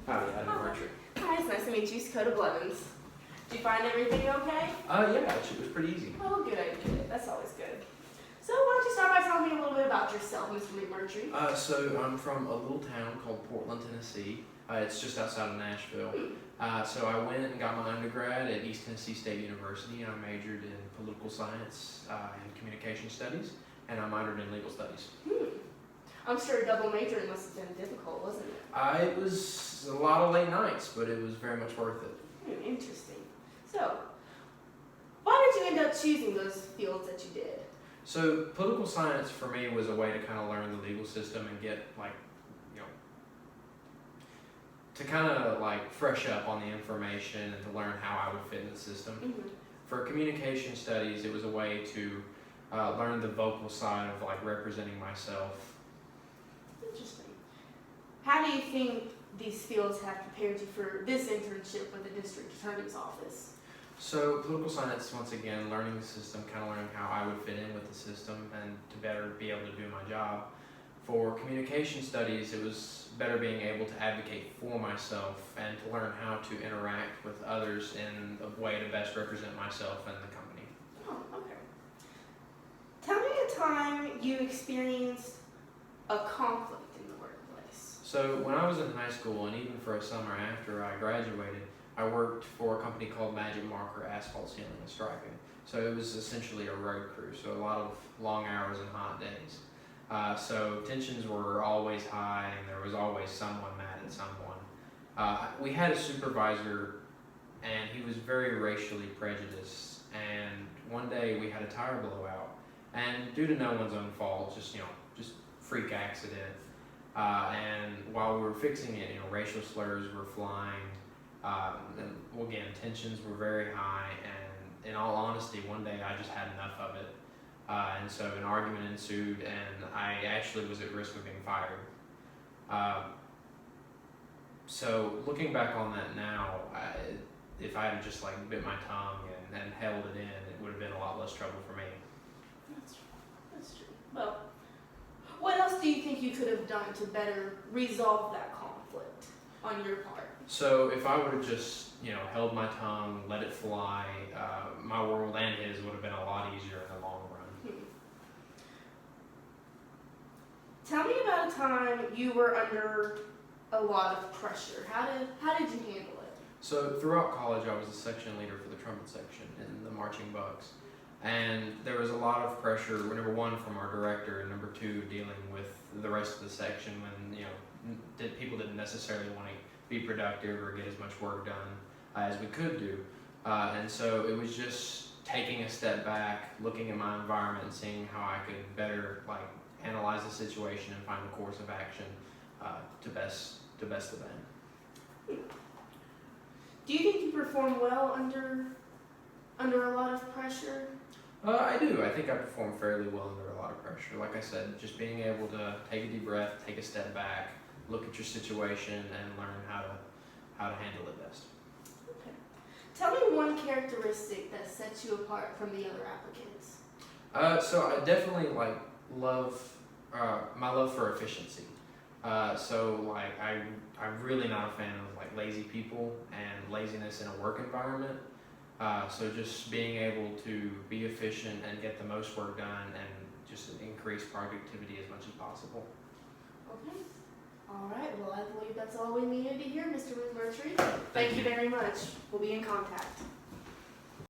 Howdy, Marjorie. Hi, it's nice to meet you, Dakota Blevins. Did you find everything okay? Yeah, actually, it was pretty easy. Oh, good. That's always good. So why don't you start by telling me a little bit about yourself, Mr. McMurtry? So I'm from a little town called Portland, Tennessee. It's just outside of Nashville. So I went and got my undergrad at East Tennessee State University, and I majored in political science and communication studies, and I minored in legal studies. I'm sure double majoring must have been difficult, wasn't it? It was a lot of late nights, but it was very much worth it. Interesting. So, why did you end up choosing those fields that you did? So political science for me was a way to kind of learn the legal system and get to kind of fresh up on the information and to learn how I would fit in the system. For communication studies, it was a way to learn the vocal side of representing myself. Interesting. How do you think these fields have prepared you for this internship with the district attorney's office? So political science, once again, learning the system, kind of learning how I would fit in with the system and to better be able to do my job. For communication studies, it was better being able to advocate for myself and to learn how to interact with others in a way to best represent myself and the company. Oh, okay. Tell me a time you experienced a conflict in the workplace. So when I was in high school, and even for a summer after I graduated, I worked for a company called Magic Marker Asphalt Sealing and Striping. So it was essentially a road crew, so a lot of long hours and hot days. So tensions were always high, and there was always someone mad at someone. We had a supervisor, and he was very racially prejudiced. And one day we had a tire blowout, and due to no one's own fault, just freak accident. And while we were fixing it, racial slurs were flying. And again, tensions were very high, and in all honesty, one day I just had enough of it. And so an argument ensued, and I actually was at risk of being fired. So looking back on that now, if I had just bit my tongue and held it in, it would have been a lot less trouble for me. That's true. Well, what else do you think you could have done to better resolve that conflict on your part? So if I would have just, held my tongue, let it fly, my world and his would have been a lot easier in the long run. Tell me about a time you were under a lot of pressure. How did you handle it? So throughout college, I was the section leader for the trumpet section in the marching bucks. And there was a lot of pressure, number one, from our director, and number two, dealing with the rest of the section when, people didn't necessarily want to be productive or get as much work done as we could do. And so it was just taking a step back, looking at my environment and seeing how I could better analyze the situation and find a course of action to best the band. Do you think you perform well under a lot of pressure? I do. I think I perform fairly well under a lot of pressure. Like I said, just being able to take a deep breath, take a step back, look at your situation, and learn how to handle it best. Okay. Tell me one characteristic that sets you apart from the other applicants. So I definitely love my love for efficiency. I'm really not a fan of lazy people and laziness in a work environment. So just being able to be efficient and get the most work done and just increase productivity as much as possible. Okay. All right. Well, I believe that's all we needed to hear, Mr. McMurtry. Thank you very much. We'll be in contact.